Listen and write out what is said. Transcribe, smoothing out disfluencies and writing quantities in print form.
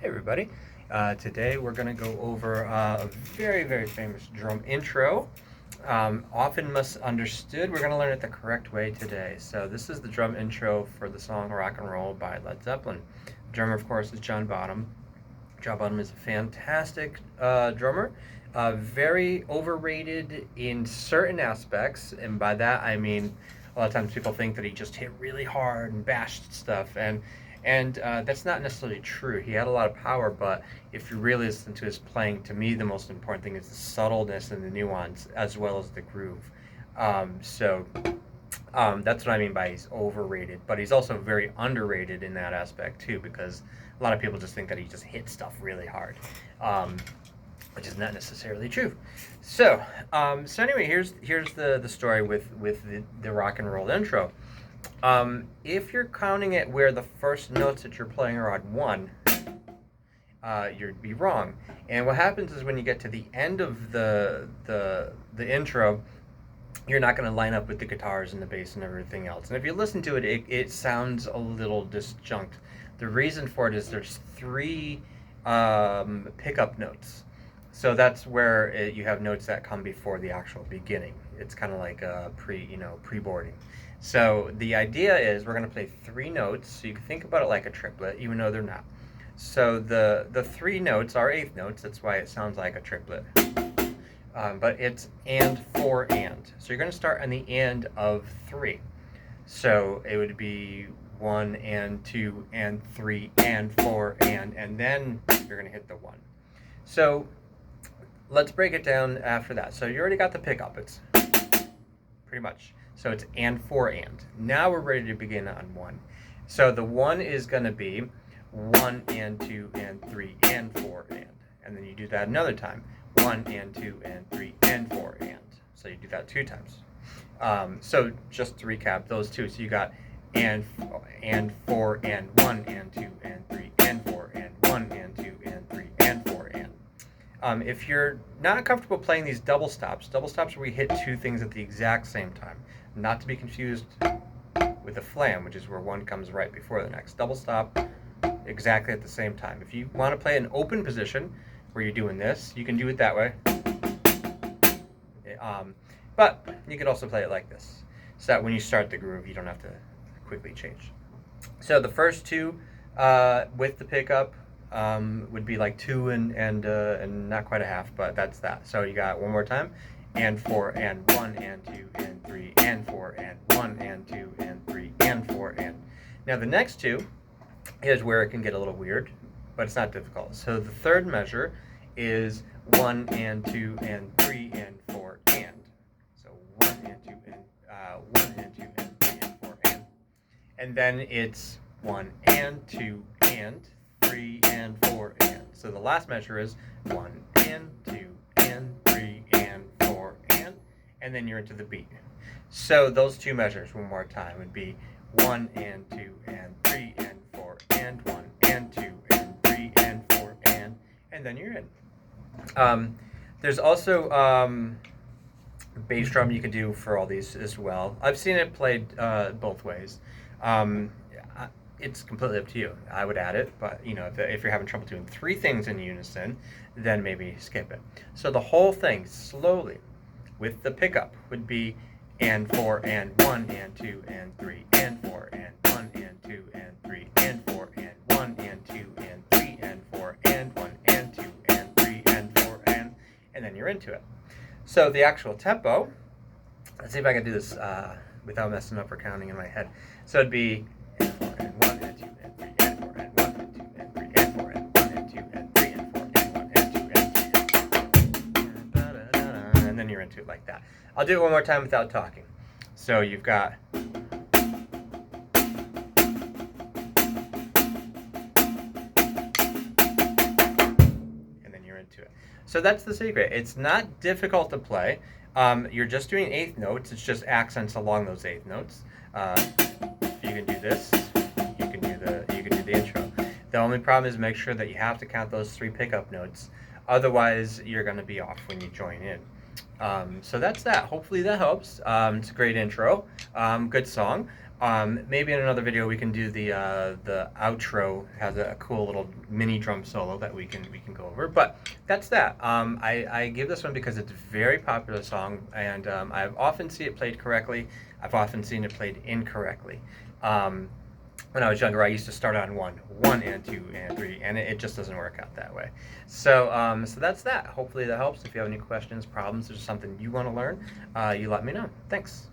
Hey everybody. Today we're going to go over a very, very famous drum intro. Often misunderstood. We're going to learn it the correct way today. So this is the drum intro for the song Rock and Roll by Led Zeppelin. The drummer, of course, is John Bonham. John Bonham is a fantastic drummer. Very overrated in certain aspects, and by that I mean a lot of times people think that he just hit really hard and bashed stuff, and that's not necessarily true. He had a lot of power, but if you really listen to his playing, to me the most important thing is the subtleness and the nuance, as well as the groove. So that's what I mean by he's overrated, but he's also very underrated in that aspect too, because a lot of people just think that he just hits stuff really hard, um, which is not necessarily true. So anyway, here's the story with the rock and roll intro. If you're counting it where the first notes that you're playing are on one, you'd be wrong. And what happens is when you get to the end of the intro, you're not going to line up with the guitars and the bass and everything else. And if you listen to it, it sounds a little disjunct. The reason for it is there's three pickup notes. So that's where you have notes that come before the actual beginning. It's kind of like a pre-boarding. So the idea is we're going to play three notes. So you can think about it like a triplet, even though they're not. So the three notes are eighth notes. That's why it sounds like a triplet. But it's and four and. So you're going to start on the and of three. So it would be one and two and three and four and then you're going to hit the one. So let's break it down after that. So you already got the pickup. It's pretty much. So it's and four and. Now we're ready to begin on one. So the one is going to be one and two and three and four and then you do that another time. One and two and three and four and. So you do that two times. So just to recap those two. So you got and four and one and two and three and four and one and two and three and four and. If you're not comfortable playing these double stops where we hit two things at the exact same time, not to be confused with a flam, which is where one comes right before the next. Double stop exactly at the same time. If you want to play an open position where you're doing this, you can do it that way. But you could also play it like this, so that when you start the groove, you don't have to quickly change. So the first two with the pickup would be like two and not quite a half, but that's that. So you got one more time, and four and one and two and three and four and one and two and three and four and. Now the next two is where it can get a little weird, but it's not difficult. So the third measure is one and two and three and four and. So one and two and three and four and then it's one and two and three and four and. So the last measure is one and two and three and four and then you're into the beat. So those two measures one more time would be one and two and three and four and one and two and three and four and then you're in. There's also bass drum you can do for all these as well. I've seen it played both ways. It's completely up to you. I would add it, but if you're having trouble doing three things in unison, then maybe skip it. So the whole thing slowly with the pickup would be and four and one and two and three and four and one and two and three and four and one and two and three and four and one and two and three and four and then you're into it. So the actual tempo, let's see if I can do this without messing up or counting in my head. So it'd be and four and one and two and three and four and one and two and three and four and one and two and three and four and one and two and three and then you're into it like that. I'll do it one more time without talking. So you've got into it. So that's the secret. It's not difficult to play. You're just doing eighth notes. It's just accents along those eighth notes. You can do this. You can do the intro. The only problem is make sure that you have to count those three pickup notes. Otherwise, you're going to be off when you join in. So that's that. Hopefully that helps. It's a great intro. Good song. Maybe in another video we can do the outro. Has a cool little mini drum solo that we can go over. But that's that. I give this one because it's a very popular song, and I've often seen it played correctly. I've often seen it played incorrectly. Um, when I was younger, I used to start on one and two and three, and it just doesn't work out that way. So that's that. Hopefully that helps. If you have any questions, problems, or just something you want to learn, you let me know. Thanks.